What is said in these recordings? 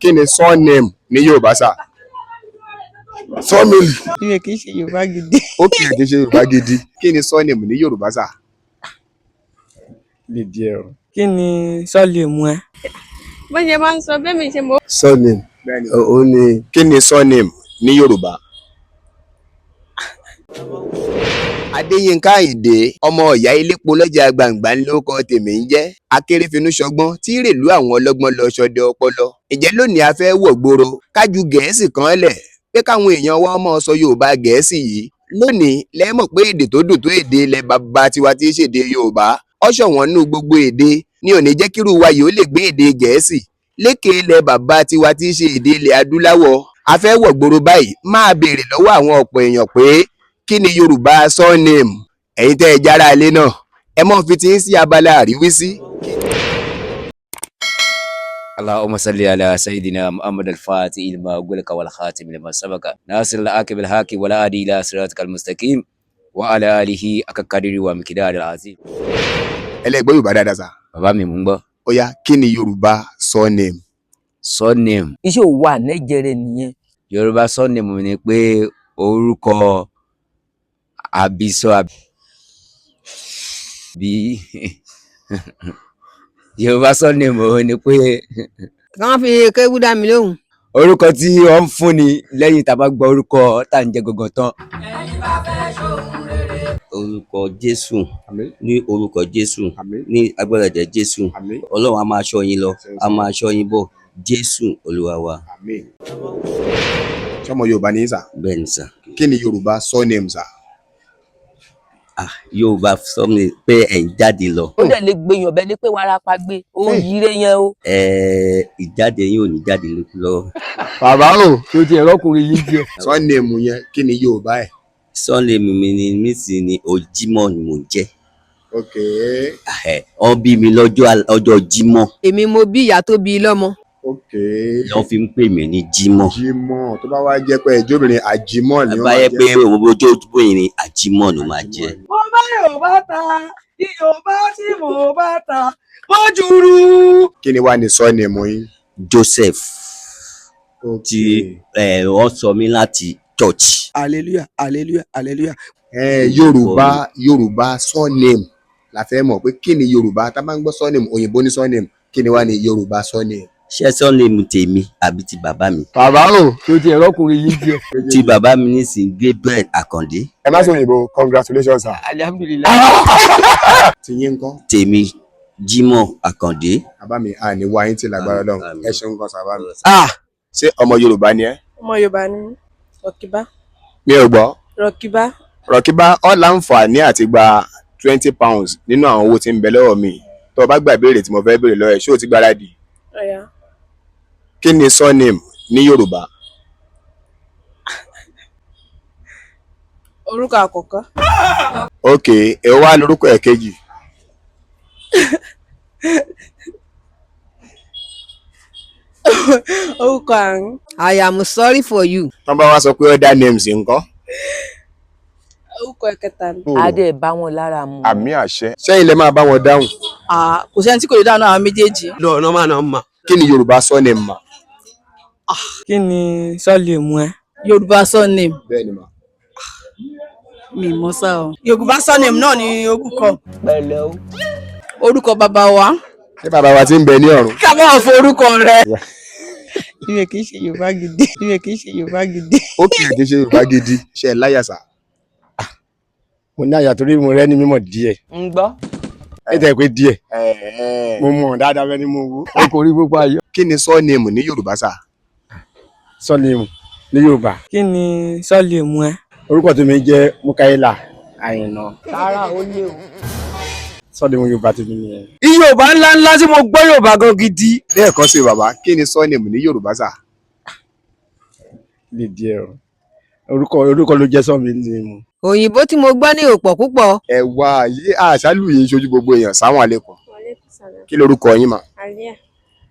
Kí ni surname ní Yorùbá sà? Surname. Ìyẹn kì í ṣe Yorùbá gidi. Ó kì í ṣe Yorùbá gidi. Kí ni surname ní Yorùbá sà? Lè díẹ̀ o. Kí ni sọ́ọ̀lì mú ẹ? bó ṣe máa ń sọ bẹ́ẹ̀ mi ṣe mọ́. Surname. Ó ní. Kí ni surname ní Yorùbá? Adéyínká Àyìndé ọmọ ìyá ilépo lọ́jà gbàǹgbà lórúkọ tèmi ń jẹ́. Akérèfínú ṣọgbọ́n tí rèlú àwọn ọlọ́gbọ́n lọ ṣọdẹ ọpọlọ. Ǹjẹ́ lónìí a fẹ́ wọ̀ gbòòrò kájú Gẹ̀ẹ́sì kan lẹ̀ pé káwọn èèyàn wa máa sọ Yorùbá Gẹ̀ẹ́sì yìí. Lónìí lẹ́mọ̀ pé èdè tó dùn tó èdè ilẹ̀ bàbá tiwa tí í ṣèdè Yorùbá ọ̀ṣọ̀wọ̀n nú gbogbo èdè ní ò ní jẹ́ kírú wa yìí ó lè gbé èdè Gẹ̀ẹ́sì lékè ilẹ̀ bàbá tiwa tí í ṣe èdè ilẹ̀ adúláwọ̀. A fẹ́ wọ̀ gbòòrò báyìí máa béèrè lọ́wọ́ àwọn ọ̀pọ̀ èèyàn pé kí ni Yorùbá surname? Ẹ̀yin tẹ́ ẹ jára ilé náà ẹ mọ́ fi ti ń sí abala àríwísí. اللهم صل على سيدنا محمد الفاتح لما أغلق والخاتم لما سبق ناصر الحق بالحق ولا هادي إلى صراطك المستقيم وعلى آله حق قدره ومقداره العظيم. Ẹlẹ́gbẹ́ Yorùbá dáadáa sà. Bàbá mi mú gbọ́. Ó yá kí ni Yorùbá surname? Surname. Iṣẹ́ òwò ànẹ́jẹrẹ nìyẹn. Yorùbá surname ni pé orúkọ àbísọ àbí Yorùbá surname ò ní pé Kàn fi kéwú dá mi lóhùn. orúkọ tí wọ́n ń fúnni lẹ́yìn tá a bá gbọ́ orúkọ tá à ń jẹ gangan tán. Orúkọ Jésù ní orúkọ Jésù ní agbára ẹ̀jẹ̀ Jésù Ọlọ́run a máa ṣọ́ yín lọ a máa ṣọ́ yín bọ̀ Jésù Olúwa wa. Ṣọmọ Yorùbá ní sà? Bẹ́ẹ̀ ni sà. Kí ni Yorùbá surname sà? Yorùbá sọ mi pé ẹ̀ ń jáde lọ. Ó dẹ̀ lè gbèyàn bẹ́ẹ̀ ni pé wàràpá gbé ó yíre yẹn o. Ìjáde yín ò ní jáde lọ. Bàbá o tó ti ẹ̀rọ ọkùnrin yìí jẹ. Surname yẹn kí ni Yorùbá ẹ̀? Sọ́ọ̀lì mi ni mí sì ni Ojímọ̀ ni mò ń jẹ́. Ok. Wọ́n bí mi ọjọ́ Jímọ̀. Èmi mo bí ìyá tó bí lọ́mọ. Ok. Wọ́n fi ń pè mí ní Jímọ̀. Jímọ̀ tó bá wá jẹ́ pé ẹjọ́ obìnrin àjímọ̀ ni wọ́n máa jẹ́. Báyẹ̀ pé ojú obìnrin àjímọ̀ ló máa jẹ́. Mo bá Yorùbá ta Yorùbá tí mo bá ta ó jùrù. Kí ni wàá ní surname yín? Joseph tí wọ́n sọ mí láti church. Hallelujah hallelujah hallelujah. Yorùbá surname la fẹ́ mọ̀ pé kí ni Yorùbá tá a bá ń gbọ́ surname òyìnbó ní surname kí ni wàá ní Yorùbá surname? Ṣé surname tèmi àbí ti bàbá mi? Bàbá o tó ti ẹ̀rọ ọkùnrin yìí jẹ. Ti bàbá mi nísìnyí Gabriel Àkàndé. Ẹ má sọ òyìnbó congratulations sir. Alhamdulillah. Ti yín ńkọ́? Tèmi Jímọ̀ Àkàndé. Bàbá mi àní wá yín tí lágbára Ọlọ́run ẹ ṣeun kan sábà mi. Ṣé ọmọ Yorùbá ni ẹ? ọmọ Yorùbá ni Rọ̀kíbá. Mi ò gbọ́. Rọ̀kíbá ó láǹfààní àti gba £20 nínú àwọn owó tí ń bẹ lọ́wọ́ mi tó o bá gbà ìbéèrè tí mo fẹ́ béèrè lọ́wọ́ ẹ̀ ṣé o ti gbáradì? ọ̀yá. Kí ni surname ní Yorùbá? orúkọ àkọ́kọ́. Ok ẹ wá lórúkọ ẹ̀kejì. orúkọ àrùn. I am sorry for you. Tán bá wá sọ pé other names ńkọ́? orúkọ ẹ̀kẹta ni. Adé bá wọn lára mu. Àmì àṣẹ. Ṣẹ́yìn lẹ máa bá wọn dáhùn. kò sẹ́ni tí kò lè dáhùn àwọn méjèèjì. lọ́ọ̀nà máa ná mà. Kí ni Yorùbá surname mà? Kí ni sọ́ọ̀lì mú ẹ? Yorùbá surname. Bẹ́ẹ̀ ni mà. mi mọ̀ sá o. Yorùbá surname náà ni orúkọ. Pẹ̀lẹ́ o. orúkọ bàbá wa. Ṣé bàbá wa ti ń bẹ ní ọ̀run? ká máa fọ orúkọ rẹ. Ìyẹn kì í ṣe Yorùbá gidi. Ìyẹn kì í ṣe Yorùbá gidi. Ó kì í ṣe Yorùbá gidi. Ṣé ẹ láyà sà? Mo ní àyà torí mo rẹ́ ní mímọ̀ díẹ̀. Ń gbọ́. Ẹ tẹ̀ pé díẹ̀. Mo mọ̀ dáadáa bẹ́ẹ̀ ni mo wú. O kò rí gbogbo ayọ̀. Kí ni surname ní Yorùbá sà? Surname ní Yorùbá. Kí ni sọ́ọ̀lì mú ẹ? Orúkọ tèmi jẹ́ Mukaila Àyìnà. Rárá ó lé o. Surname Yorùbá tèmi nìyẹn. Yorùbá ńláńlá tí mo gbọ́ Yorùbá gan gidi. Lẹ́ẹ̀kan sí bàbá kí ni surname ní Yorùbá sà? Lè díẹ̀ o. Orúkọ ló jẹ́ surname. Òyìnbó tí mo gbọ́ ní òpọ̀ púpọ̀. Ẹ wá yé àṣálù yìí ń ṣojú gbogbo èèyàn sáwọn àlékún. Kí lorúkọ yín mà? Àlíyà.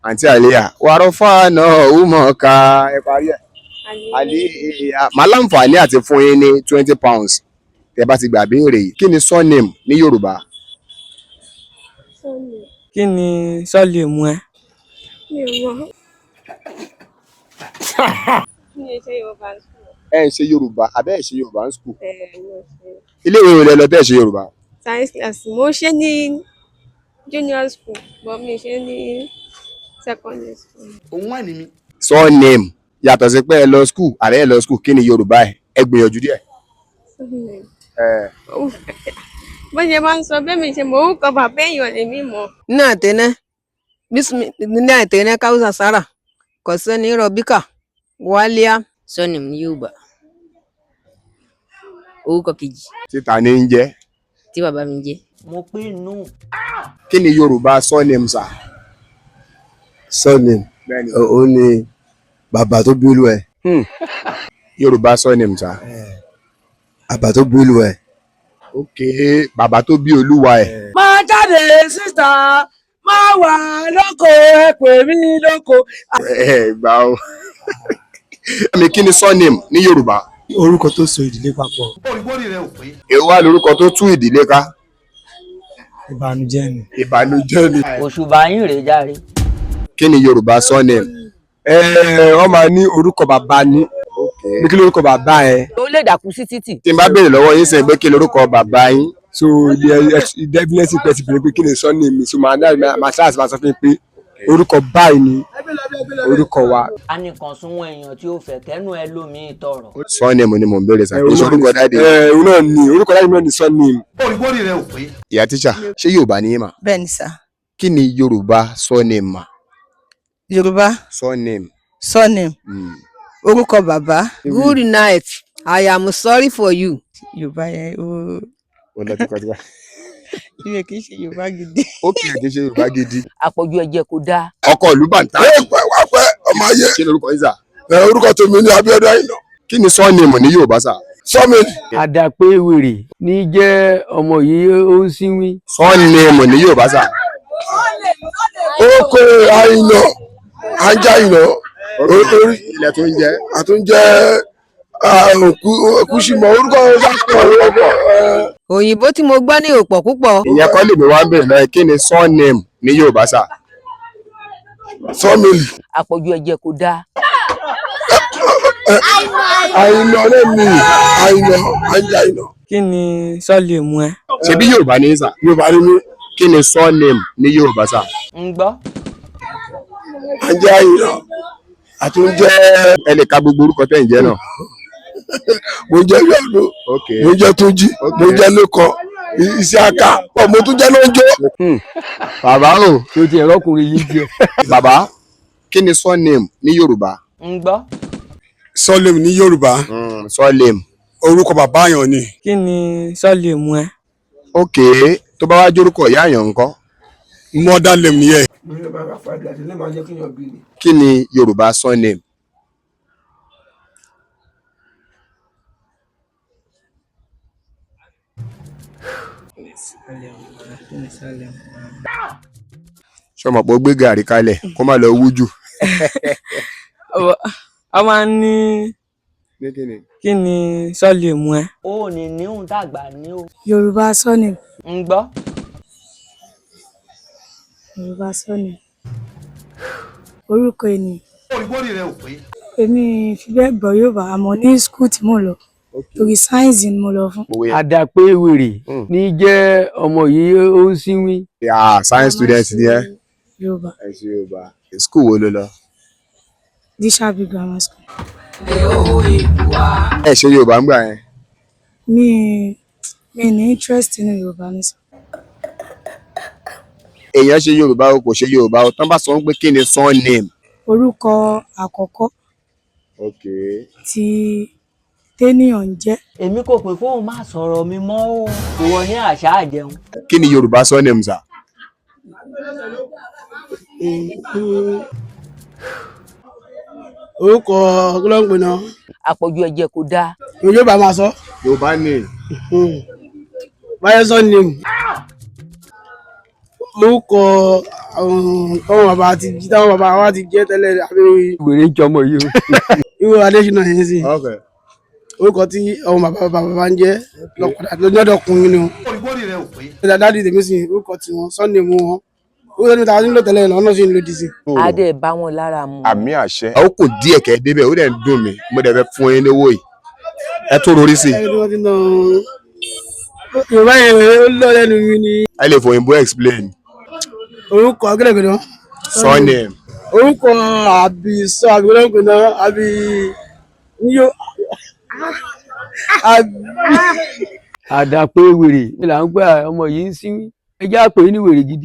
Àǹtí Àlíyà wàrọ̀ fáànà òmò ká ẹ parí ẹ̀. Àlíyà màá láǹfààní àti fún yín ní £20 tẹ́ bá ti gbà béèrè yìí. Kí ni surname ní Yorùbá? Kí ni sọ́ọ̀lì mú ẹ? mi ò mọ̀. Mi ò ṣe Yorùbá school. ẹ ń ṣe Yorùbá abẹ́ ẹ̀ ṣe Yorùbá ní school. Mi ò ṣe. ilé ìwé wo lẹ lọ tẹ́ ẹ̀ ṣe Yorùbá. Science class mo ṣe ní junior school but mi ṣe ní secondary school. òun wà ní mi. surname yàtọ̀ sí pé ẹ lọ school àbẹ́ ẹ lọ school kí ni Yorùbá ẹ gbìyànjú díẹ̀. bó ṣe máa ń sọ bẹ́ẹ̀ mi ṣe mọ̀ orúkọ bàbá èèyàn lèmi mọ̀. ní àtẹnẹ ní àtẹnẹ káwùsà sára kọsẹni rọbíkà wálíà. surname ní Yorùbá orúkọ kejì títa ní ń jẹ́. tí bàbá mi jẹ́. mo pé nù. kí ni Yorùbá surname sà. surname ó ní bàbá tó bí olú ẹ. Yorùbá surname sà. bàbá tó bí olú ẹ. ok bàbá tó bí olúwa ẹ̀. máa jáde síta máa wà lóko ẹ pè mí lóko. gbà ó. mi kí ni surname ní Yorùbá. orúkọ tó so ìdílé papọ̀. olùgbòrí rẹ ò pé. èwo wá lórúkọ tó tú ìdílé ká. ìbànújẹ́ ni. ìbànújẹ́ ni. òṣùbà yín rèé járe. kí ni Yorùbá surname. wọ́n máa ní orúkọ bàbá ní. bí kí lórúkọ bàbá ẹ. ó lè dàkú sí títì. tí n bá béèrè lọ́wọ́ yín sẹ́yìn pé kí lórúkọ bàbá yín. so definitely pẹ̀sì pé kí ni surname mi so máa ṣáàṣì máa sọ fún mi pé orúkọ báyìí ni orúkọ wa. a nìkan súnmọ́ èèyàn tí ó fẹ́ kẹ́nu ẹ lómi tọrọ. surname ni mò ń béèrè sàkóso ìṣe orúkọ dáàdi. òun náà ni orúkọ dáàdi náà ni surname. olùgbòrí rẹ ò pé. ìyá tíṣà ṣé Yorùbá ni yín mà. bẹ́ẹ̀ ni sà. kí ni Yorùbá surname mà. Yorùbá surname. surname orúkọ bàbá. good night I am sorry for you. Yorùbá yẹn ó. ó lọ tipátipá. ìwé kì í ṣe Yorùbá gidi. ó kì í ṣe Yorùbá gidi. àpọ̀jù ẹ̀jẹ̀ kò dáa. ọkọ ìlú bàǹtà. wá pẹ́ ọmọ ayé. kí ni orúkọ yín sà. orúkọ tèmi ní Abíọ́dún Àyìnà. kí ni surname ní Yorùbá sà. surname. àdàpé wèrè ní jẹ́ ọmọ yìí ó ń sínwín. surname ní Yorùbá sà. orúkọ Àyìnà ajá Àyìnà orí ilẹ̀ tó ń jẹ́. àtúnjẹ kùsìmọ̀ orúkọ òyìnbó tí mo gbọ́ ní òpọ̀ púpọ̀. ìyẹn kọ́ lèmi wá ń bèrè náà kí ni surname ní Yorùbá sà. surname. àpọ̀jù ẹ̀jẹ̀ kò dáa. Àyìnà náà ni Àyìnà ajá Àyìnà. kí ni sọ́ọ̀lì mú ẹ. ṣebí Yorùbá ní sà. Yorùbá ni mí. kí ni surname ní Yorùbá sà. ń gbọ́. ajá Àyìnà àtúnjẹ. ẹ lè ka gbogbo orúkọ tẹ́ ń jẹ́ náà. mo jẹ yọdún mo jẹ Túnjí mo jẹ lẹkọ iṣẹ́ aka mo tún jẹ lọ́jọ́. bàbá o. tó ti ẹ̀rọ ọkùnrin yìí jẹ. bàbá kí ni surname ní Yorùbá. ń gbọ́. surname ní Yorùbá surname. orúkọ bàbá àyàn ni. kí ni sọ́ọ̀lì mú ẹ. ok tó bá wá jórúkọ ìyá àyàn ńkọ́. mother name nìyẹn. kí ni Yorùbá surname. sọmọ pé ó gbé gàrí kalẹ̀ kó má lọ wújù. a máa ń ní kí ni sọ́ọ̀lì mú ẹ. ó ní níhùn dàgbà ní o. Yorùbá surname. ń gbọ́. Yorùbá surname. orúkọ ènìyàn. olùgbòrí rẹ ò pé. èmi fi bẹ́ẹ̀ gbọ́ Yorùbá àmọ́ ní skul tí mo lọ torí sáyẹ́ǹsì ni mo lọ fún. àdàpé wèrè ní jẹ́ ọmọ yìí ó ń sínwín. science student ni ẹ. Yorùbá. school wo ló lọ. Dísàbí grammar school. ẹ ṣe Yorùbá ń gbà yẹn. mi ní interest nínú Yorùbá nísà. èèyàn ṣe Yorùbá o kò ṣe Yorùbá o tán bá sọ pé kí ni surname. orúkọ àkọ́kọ́ tí téèyàn ń jẹ́. èmi kò pè fóun má sọ̀rọ̀ mi mọ́ o ìwọ ní àṣà àjẹun. kí ni Yorùbá surname sà. orúkọ ọlọ́pàá náà. àpọ̀jù ẹ̀jẹ̀ kò dáa. Yorùbá máa sọ. Yorùbá ni. báyọ̀ sọ ni orúkọ táwọn bàbá ti jí táwọn bàbá wa ti jẹ́ tẹ́lẹ̀ àbí. wèrè jọmọ yìí o. irú Adésínà yẹn sì. orúkọ tí àwọn bàbá ń jẹ́ lọ́dọ̀kùnrin ni o. olùgbòrí rẹ ò pé. dáadáa tèmi sì orúkọ tiwọn Sunday mú wọn ó lẹ́nu tàbí nílò tẹ́lẹ̀ lọ́nà sí lòdì sí. adé bá wọn lára mu. àmì àṣẹ. ó kù díẹ̀ kẹ́ débẹ̀ ó dẹ̀ ń dùn mí mo dẹ̀ fẹ́ fún yín lówó yìí ẹ tó rorí sí i. Yorùbá yẹn ó lọ lẹ́nu mi ni. ẹ lè fòyìnbó explain. Orúkọ akérèkọ́dọ́. surname. Orúkọ àbí sọ àgbẹ̀lọ́gbẹ̀ náà àbí níyó àbí. àdàpé wèrè ni là ń gbé ọmọ yìí ń sí ẹjẹ́ àpè ní wèrè gidi.